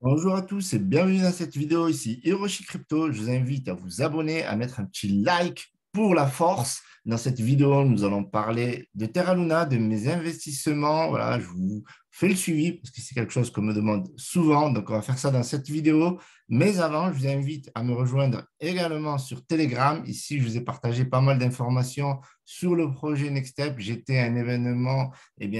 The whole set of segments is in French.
Bonjour à tous et bienvenue dans cette vidéo ici Hiroshi Crypto. Je vous invite à vous abonner, à mettre un petit like pour la force. Dans cette vidéo, nous allons parler de Terra Luna, de mes investissements. Voilà, je vous fais le suivi parce que c'est quelque chose qu'on me demande souvent. Donc, on va faire ça dans cette vidéo. Mais avant, je vous invite à me rejoindre également sur Telegram. Ici, je vous ai partagé pas mal d'informations sur le projet Next Step. J'étais à un événement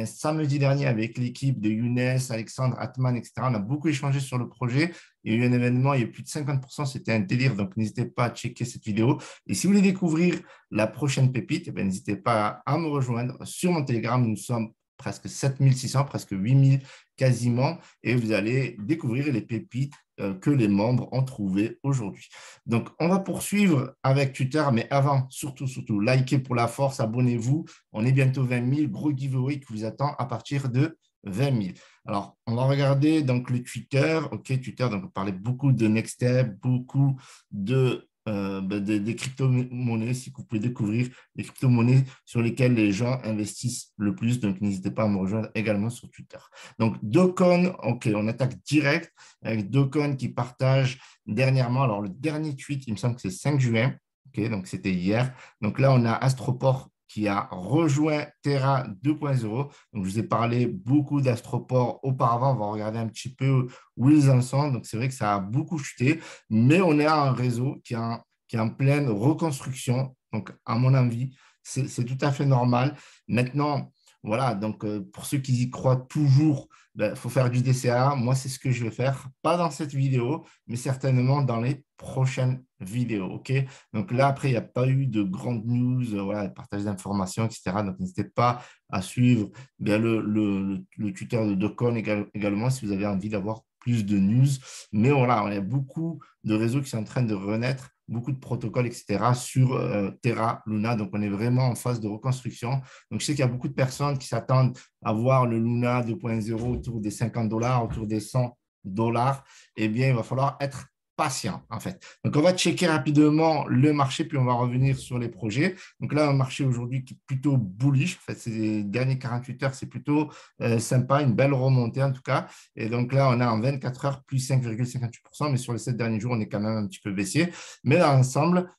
samedi dernier avec l'équipe de Younes, Alexandre, Atman, etc. On a beaucoup échangé sur le projet. Il y a eu un événement, il y a eu plus de 50%, c'était un délire. Donc, n'hésitez pas à checker cette vidéo. Et si vous voulez découvrir la prochaine pépite, n'hésitez pas à me rejoindre sur mon Telegram. Nous sommes presque 7600, presque 8000 quasiment. Et vous allez découvrir les pépites que les membres ont trouvées aujourd'hui. Donc, on va poursuivre avec Twitter, mais avant, surtout, likez pour la force, abonnez-vous. On est bientôt 20 000, gros giveaway qui vous attend à partir de 20 000. Alors, on va regarder donc le Twitter. OK, Twitter, donc on parlait beaucoup de Next Step, beaucoup des crypto-monnaies, si vous pouvez découvrir les crypto-monnaies sur lesquelles les gens investissent le plus. Donc, n'hésitez pas à me rejoindre également sur Twitter. Donc, Docon, OK, on attaque direct avec Docon qui partage dernièrement. Alors, le dernier tweet, il me semble que c'est 5 juin. OK, donc c'était hier. Donc là, on a Astroport qui a rejoint Terra 2.0. Donc, je vous ai parlé beaucoup d'Astroport auparavant. On va regarder un petit peu où ils en sont. Donc, c'est vrai que ça a beaucoup chuté, mais on est à un réseau qui est en pleine reconstruction. Donc, à mon avis, c'est tout à fait normal. Maintenant, voilà, donc pour ceux qui y croient toujours, il faut faire du DCA. Moi, c'est ce que je vais faire, pas dans cette vidéo, mais certainement dans les prochaines vidéos. OK? Donc là, après, il n'y a pas eu de grandes news, voilà, partage d'informations, etc. Donc, n'hésitez pas à suivre bien, le Twitter de Docon également si vous avez envie d'avoir plus de news. Mais voilà, il y a beaucoup de réseaux qui sont en train de renaître, beaucoup de protocoles, etc. sur Terra Luna. Donc, on est vraiment en phase de reconstruction. Donc, je sais qu'il y a beaucoup de personnes qui s'attendent à voir le Luna 2.0 autour des 50 dollars, autour des 100 dollars. Eh bien, il va falloir être patient, en fait. Donc, on va checker rapidement le marché, puis on va revenir sur les projets. Donc là, un marché aujourd'hui qui est plutôt bullish. En fait, ces derniers 48 heures, c'est plutôt sympa, une belle remontée en tout cas. Et donc là, on a en 24 heures plus 5,58%, mais sur les 7 derniers jours, on est quand même un petit peu baissier. Mais dans l'ensemble,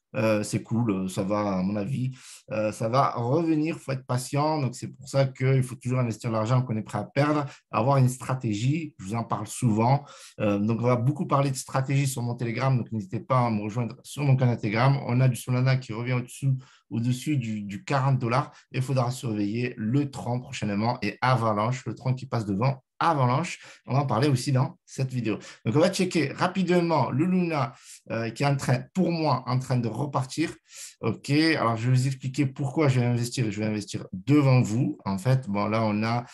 c'est cool, ça va, à mon avis, ça va revenir, il faut être patient. Donc, c'est pour ça qu'il faut toujours investir l'argent qu'on est prêt à perdre, avoir une stratégie. Je vous en parle souvent. Donc, on va beaucoup parler de stratégie sur mon Telegram. Donc, n'hésitez pas à me rejoindre sur mon canal Telegram. On a du Solana qui revient au-dessus du 40 dollars. Et il faudra surveiller le Tron prochainement et Avalanche, le Tron qui passe devant Avalanche. On va en parler aussi dans cette vidéo. Donc, on va checker rapidement le Luna qui est pour moi, en train de repartir. OK, alors je vais vous expliquer pourquoi je vais investir. Je vais investir devant vous. En fait, bon, là, on a,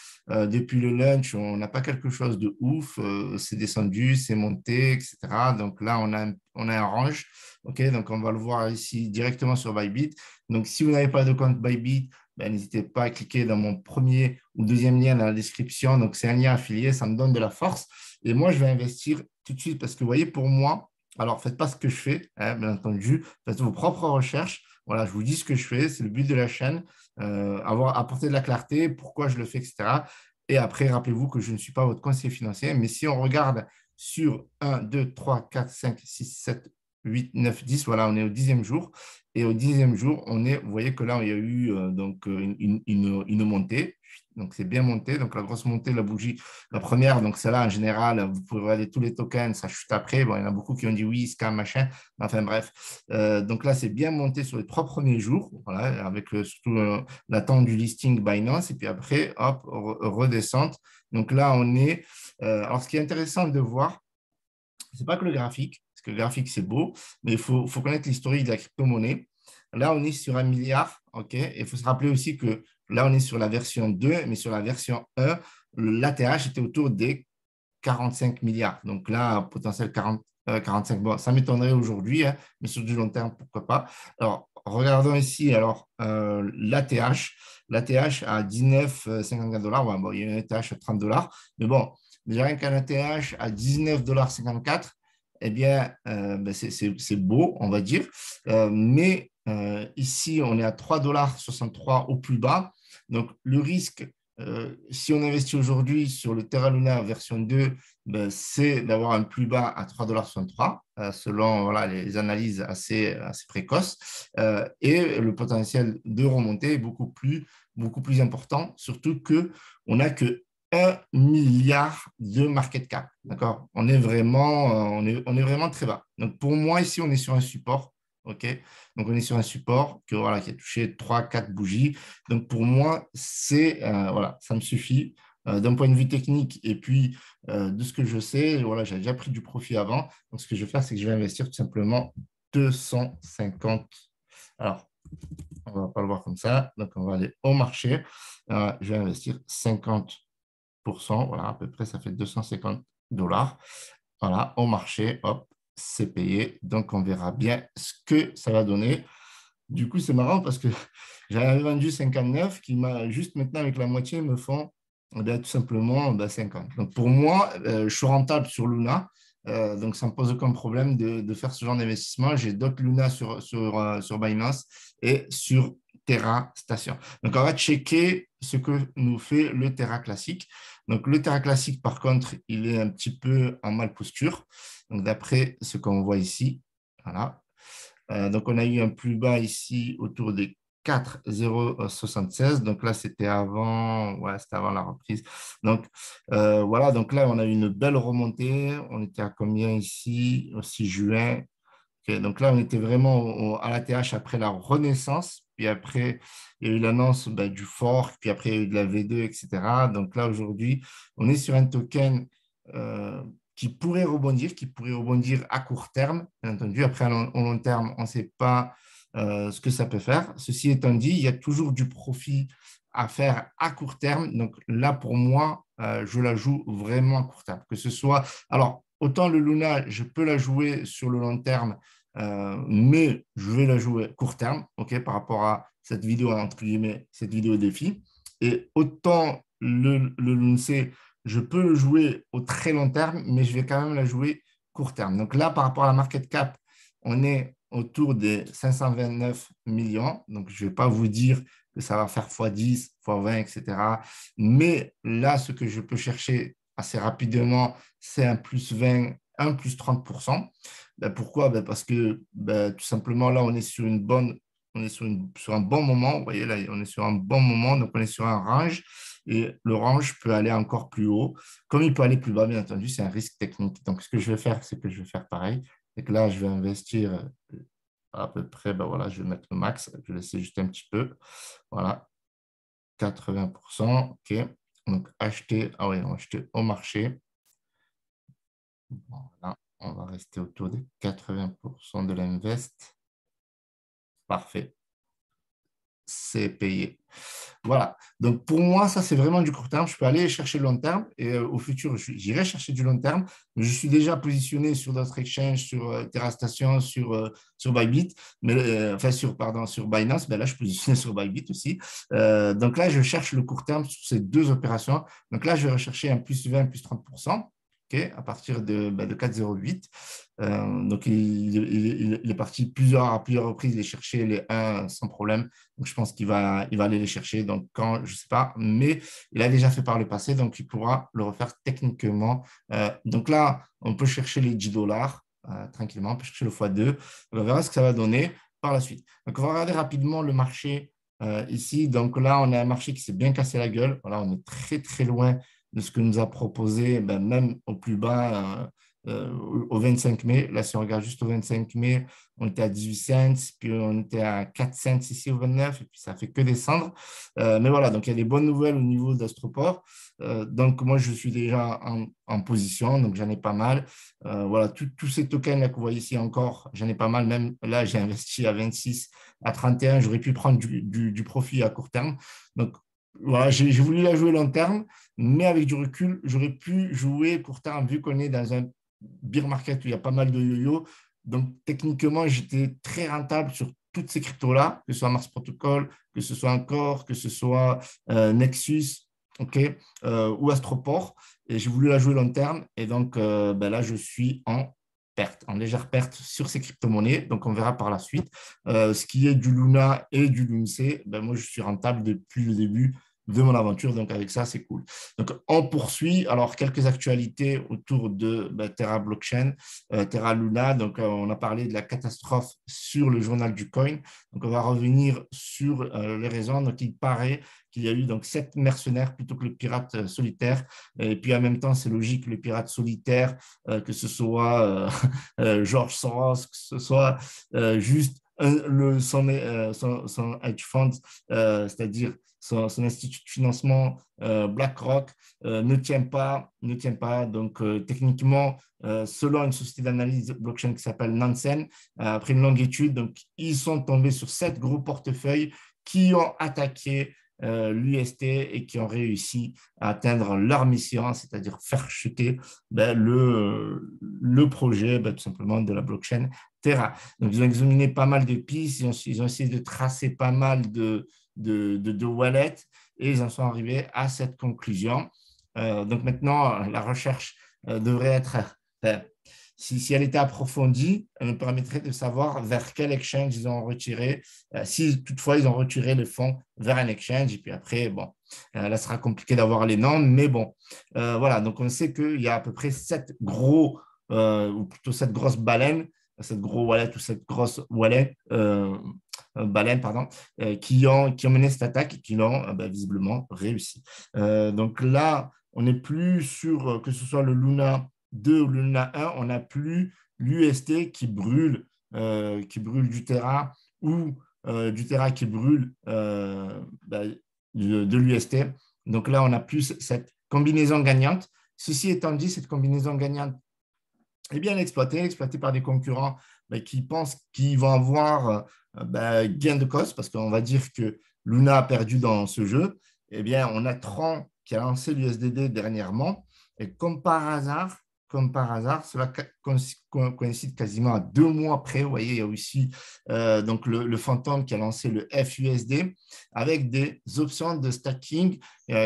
depuis le lunch, on n'a pas quelque chose de ouf. C'est descendu, c'est monté, etc. Donc là, on a un range. OK, donc on va le voir ici directement sur Bybit. Donc, si vous n'avez pas de compte Bybit, n'hésitez pas à cliquer dans mon premier ou deuxième lien dans la description. Donc, c'est un lien affilié, ça me donne de la force. Et moi, je vais investir tout de suite parce que, vous voyez, pour moi, alors faites pas ce que je fais, hein, bien entendu, faites vos propres recherches. Voilà, je vous dis ce que je fais, c'est le but de la chaîne, apporter de la clarté, pourquoi je le fais, etc. Et après, rappelez-vous que je ne suis pas votre conseiller financier, mais si on regarde sur 1, 2, 3, 4, 5, 6, 7, 8, 9, 10, voilà, on est au 10e jour. Et au 10e jour, vous voyez que là, il y a eu une montée. Donc, c'est bien monté. Donc, la grosse montée, la bougie, la première, donc celle-là, en général, vous pouvez regarder tous les tokens, ça chute après. Bon, il y en a beaucoup qui ont dit oui, scam, machin. Enfin, bref. Donc là, c'est bien monté sur les 3 premiers jours, voilà, avec surtout l'attente du listing Binance. Et puis après, hop, redescente. Donc là, on est. Alors, ce qui est intéressant de voir, c'est pas que le graphique, parce que le graphique, c'est beau, mais il faut connaître l'historique de la crypto-monnaie. Là, on est sur 1 milliard, OK? Et il faut se rappeler aussi que là, on est sur la version 2, mais sur la version 1, l'ATH était autour des 45 milliards. Donc là, potentiel 45. Bon, ça m'étonnerait aujourd'hui, hein, mais sur du long terme, pourquoi pas. Alors, regardons ici, alors, l'ATH. L'ATH à 19,54 dollars. Ouais, bon, il y a une ATH à 30 dollars. Mais bon, déjà, un ATH à 19,54 $, eh bien, c'est beau, on va dire. Mais ici, on est à 3,63 $ au plus bas. Donc, le risque si on investit aujourd'hui sur le Terra Luna version 2, ben, c'est d'avoir un plus bas à 3,63 $ selon voilà, les analyses assez précoces. Et le potentiel de remontée est beaucoup plus important, surtout qu'on n'a que 1 milliard de market cap. D'accord? On est vraiment très bas. Donc, pour moi, ici, on est sur un support. OK? Donc, on est sur un support voilà, qui a touché 3 4 bougies. Donc, pour moi, voilà, ça me suffit d'un point de vue technique. Et puis, de ce que je sais, voilà, j'ai déjà pris du profit avant. Donc, ce que je vais faire, c'est que je vais investir tout simplement 250. Alors, on ne va pas le voir comme ça. Donc, on va aller au marché. Je vais investir 50%. Voilà, à peu près, ça fait 250 $. Voilà, au marché, hop, c'est payé. Donc, on verra bien ce que ça va donner. Du coup, c'est marrant parce que j'avais vendu 59 qui m'a juste maintenant avec la moitié me font tout simplement 50. Donc pour moi, je suis rentable sur Luna. Donc ça ne me pose aucun problème de faire ce genre d'investissement. J'ai d'autres Luna sur Binance et sur Terra Station. Donc on va checker ce que nous fait le Terra classique. Donc le Terra classique, par contre, il est un petit peu en mal posture. Donc d'après ce qu'on voit ici, voilà. Donc, on a eu un plus bas ici autour des 4,076. Donc là, c'était avant la reprise. Donc voilà, donc là, on a eu une belle remontée. On était à combien ici? Au 6 juin. Ok, donc là, on était vraiment à la TH après la renaissance. Puis après, il y a eu l'annonce du fork. Puis après, il y a eu de la V2, etc. Donc là, aujourd'hui, on est sur un token qui pourrait rebondir à court terme, bien entendu. Après, au long terme, on ne sait pas ce que ça peut faire. Ceci étant dit, il y a toujours du profit à faire à court terme. Donc là, pour moi, je la joue vraiment à court terme. Que ce soit, alors, autant le Luna, je peux la jouer sur le long terme, mais je vais la jouer court terme, ok, par rapport à cette vidéo, entre guillemets, cette vidéo défi. Et autant le Lunce, je peux le jouer au très long terme, mais je vais quand même la jouer court terme. Donc là, par rapport à la market cap, on est autour des 529 millions. Donc, je ne vais pas vous dire que ça va faire x10, x20, etc. Mais là, ce que je peux chercher assez rapidement, c'est un plus 20, un plus 30%. Pourquoi? Parce que tout simplement, là, on est sur une bonne, on est sur un bon moment. Vous voyez, là, on est sur un bon moment. Donc, on est sur un range. Et le range peut aller encore plus haut. Comme il peut aller plus bas, bien entendu, c'est un risque technique. Donc, ce que je vais faire, c'est que je vais faire pareil. Et que là, je vais investir à peu près, voilà, je vais mettre le max. Je vais laisser juste un petit peu. Voilà, 80%. OK. Donc, acheter, ah oui, on va acheter au marché. Voilà, on va rester autour de 80% de l'invest. Parfait. C'est payé. Voilà. Donc, pour moi, ça, c'est vraiment du court terme. Je peux aller chercher le long terme et au futur, j'irai chercher du long terme. Je suis déjà positionné sur d'autres exchanges, sur TerraStation, sur Bybit, mais, enfin, sur Binance. Ben là, je suis positionné sur Bybit aussi. Donc là, je cherche le court terme sur ces deux opérations. Donc là, je vais rechercher un plus 20, plus 30%. OK, à partir de 4,08. Donc, il est parti à plusieurs reprises les chercher les 1 sans problème. Donc, je pense il va aller les chercher. Donc, quand, je ne sais pas, mais il a déjà fait par le passé, donc il pourra le refaire techniquement. Donc là, on peut chercher les 10 $ tranquillement, on peut chercher le x2. On verra ce que ça va donner par la suite. Donc, on va regarder rapidement le marché ici. Donc là, on a un marché qui s'est bien cassé la gueule. Voilà, on est très, très loin de ce que nous a proposé, même au plus bas, au 25 mai. Là, si on regarde juste au 25 mai, on était à 18 cents, puis on était à 4 cents ici au 29, et puis ça fait que descendre. Mais voilà, donc il y a des bonnes nouvelles au niveau d'Astroport. Donc, moi, je suis déjà en position, donc j'en ai pas mal. Voilà, tous ces tokens-là que vous voyez ici encore, j'en ai pas mal. Même là, j'ai investi à 26, à 31. J'aurais pu prendre du profit à court terme. Donc, voilà, j'ai voulu la jouer long terme, mais avec du recul, j'aurais pu jouer court terme vu qu'on est dans un bear market où il y a pas mal de yo-yo. Donc, techniquement, j'étais très rentable sur toutes ces cryptos-là, que ce soit Mars Protocol, que ce soit Encore, que ce soit Nexus, OK, ou Astroport. Et j'ai voulu la jouer long terme. Et donc, là, je suis en légère perte sur ces crypto-monnaies. Donc, on verra par la suite. Ce qui est du Luna et du Lunce, moi, je suis rentable depuis le début de mon aventure. Donc, avec ça, c'est cool. Donc, on poursuit. Alors, quelques actualités autour de Terra Blockchain, Terra Luna. Donc, on a parlé de la catastrophe sur le journal du coin. Donc, on va revenir sur les raisons. Donc, il paraît qu'il y a eu donc 7 mercenaires plutôt que le pirate solitaire. Et puis, en même temps, c'est logique, le pirate solitaire, que ce soit George Soros, que ce soit juste son hedge fund, c'est-à-dire son institut de financement BlackRock ne tient pas. Donc, techniquement, selon une société d'analyse blockchain qui s'appelle Nansen, après une longue étude, donc, ils sont tombés sur 7 gros portefeuilles qui ont attaqué l'UST et qui ont réussi à atteindre leur mission, c'est-à-dire faire chuter le projet tout simplement de la blockchain Terra. Donc, ils ont examiné pas mal de pistes, ils ont essayé de tracer pas mal de wallets et ils en sont arrivés à cette conclusion. Donc, maintenant, la recherche devrait être, si elle était approfondie, elle nous permettrait de savoir vers quel exchange ils ont retiré, si toutefois ils ont retiré les fonds vers un exchange. Et puis après, bon, là, ce sera compliqué d'avoir les noms, mais bon, voilà. Donc, on sait qu'il y a à peu près 7 gros, ou plutôt 7 grosses baleines, cette gros wallet ou cette grosse wallet, baleine, pardon, qui ont mené cette attaque et qui l'ont visiblement réussi. Donc là, on n'est plus sur que ce soit le Luna 2 ou le Luna 1, on n'a plus l'UST qui brûle du Terra ou du Terra qui brûle de l'UST. Donc là, on a plus cette combinaison gagnante. Ceci étant dit, cette combinaison gagnante est bien exploitée par des concurrents qui pensent qu'ils vont avoir gain de cause, parce qu'on va dire que Luna a perdu dans ce jeu. Eh bien, on a Tron qui a lancé l'USDD dernièrement, et comme par hasard, cela coïncide quasiment à 2 mois près. Vous voyez, il y a aussi donc le Phantom qui a lancé le FUSD avec des options de stacking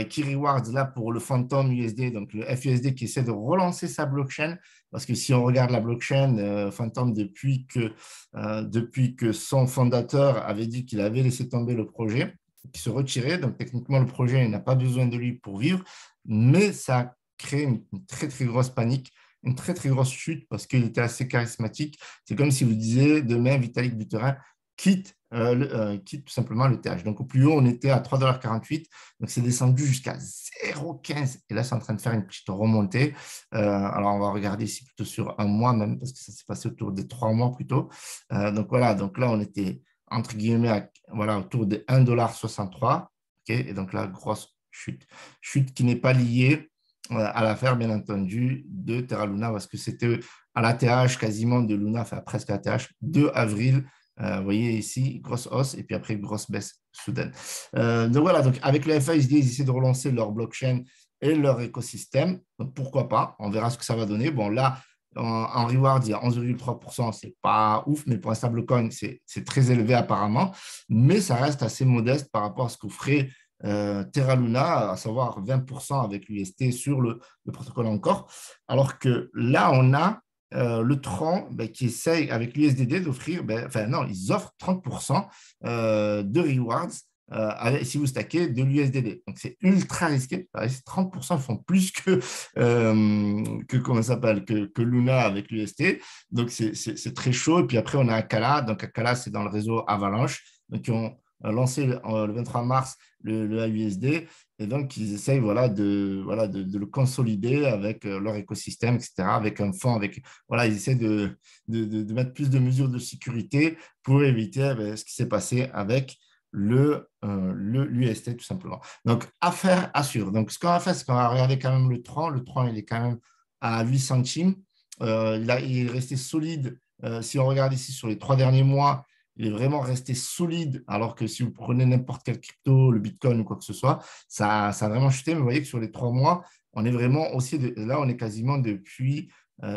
qui rewards là pour le Phantom USD, donc le FUSD qui essaie de relancer sa blockchain. Parce que si on regarde la blockchain, Phantom, depuis que son fondateur avait dit qu'il avait laissé tomber le projet, qu'il se retirait, donc techniquement, le projet n'a pas besoin de lui pour vivre, mais ça a créé une très, très grosse panique, une très, très grosse chute parce qu'il était assez charismatique. C'est comme si vous disiez demain, Vitalik Buterin quitte tout simplement le TH. Donc, au plus haut, on était à 3,48 $. Donc, c'est descendu jusqu'à 0,15 $. Et là, c'est en train de faire une petite remontée. Alors, on va regarder ici plutôt sur un mois même, parce que ça s'est passé autour des 3 mois plutôt. Donc, voilà. Donc, là, on était, entre guillemets, autour de 1,63 $. Okay, et donc, là, grosse chute. Chute qui n'est pas liée à l'affaire, bien entendu, de Terra Luna, parce que c'était à l'ATH quasiment de Luna, enfin presque à l'ATH, 2 avril. Vous voyez ici, grosse hausse et puis après, grosse baisse soudaine. Donc voilà, donc avec le FASD, ils essaient de relancer leur blockchain et leur écosystème. Donc pourquoi pas, on verra ce que ça va donner. Bon, là, en reward, il y a 11,3%, c'est pas ouf, mais pour un stablecoin, c'est très élevé apparemment, mais ça reste assez modeste par rapport à ce qu'offrait Terra Luna, à savoir 20% avec l'UST sur le protocole encore. Alors que là, on a le Tron qui essaye avec l'USDD d'offrir, non, ils offrent 30% de rewards si vous stackez de l'USDD. Donc, c'est ultra risqué. 30% font plus comment ça s'appelle, que Luna avec l'UST. Donc, c'est très chaud. Et puis après, on a Akala. Donc, Akala, c'est dans le réseau Avalanche. Donc, ils ont lancé le 23 mars le AUSD. Et donc, ils essayent de le consolider avec leur écosystème, etc., avec un fonds, ils essaient de mettre plus de mesures de sécurité pour éviter ce qui s'est passé avec l'UST, tout simplement. Donc, affaire à suivre. Donc, ce qu'on va faire, c'est qu'on va regarder quand même le Tron. Le Tron, il est quand même à 8 centimes. Il est resté solide. Si on regarde ici sur les 3 derniers mois, il est vraiment resté solide, alors que si vous prenez n'importe quel crypto, le Bitcoin ou quoi que ce soit, ça a vraiment chuté. Mais vous voyez que sur les 3 mois, on est vraiment aussi, là, on est quasiment depuis,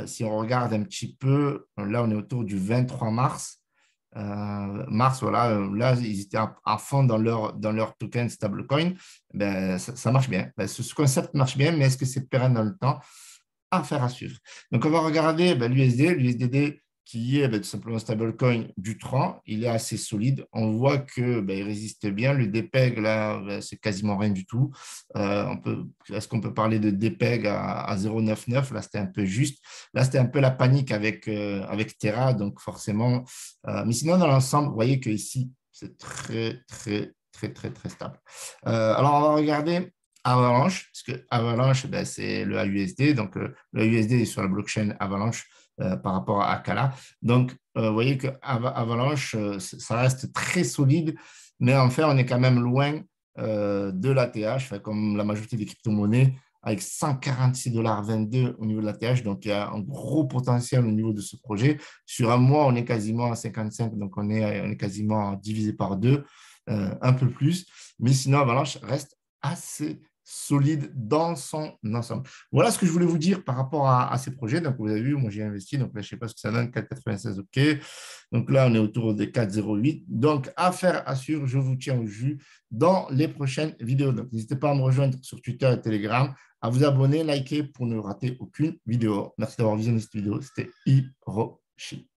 si on regarde un petit peu, là, on est autour du 23 mars. Voilà, là, ils étaient à fond dans leur token stablecoin. Ça marche bien. Ce concept marche bien, mais est-ce que c'est pérenne dans le temps? Affaire à suivre. Donc, on va regarder l'USD, l'USDD. qui est tout simplement un stablecoin du Tron. Il est assez solide. On voit qu'il résiste bien. Le DPEG, là, c'est quasiment rien du tout. Est-ce qu'on peut parler de DPEG à 0,99? Là, c'était un peu juste. Là, c'était un peu la panique avec Terra, donc forcément. Mais sinon, dans l'ensemble, vous voyez qu'ici, c'est très, très, très, très, très stable. Alors, on va regarder Avalanche, parce que Avalanche, c'est le AUSD. Donc, le AUSD est sur la blockchain Avalanche par rapport à Kala. Donc, vous voyez que Avalanche, ça reste très solide, mais en fait, on est quand même loin de l'ATH, comme la majorité des crypto-monnaies, avec 146,22 $ au niveau de l'ATH. Donc, il y a un gros potentiel au niveau de ce projet. Sur un mois, on est quasiment à 55, donc on est quasiment divisé par deux, un peu plus. Mais sinon, Avalanche reste assez solide dans son ensemble. Voilà ce que je voulais vous dire par rapport à ces projets. Donc, vous avez vu, moi, j'ai investi. Donc, là, je ne sais pas ce que ça donne, 4,96, OK. Donc, là, on est autour des 4,08. Donc, affaire à suivre, je vous tiens au jus dans les prochaines vidéos. Donc, n'hésitez pas à me rejoindre sur Twitter et Telegram, à vous abonner, liker pour ne rater aucune vidéo. Merci d'avoir visionné cette vidéo. C'était Hiroshi.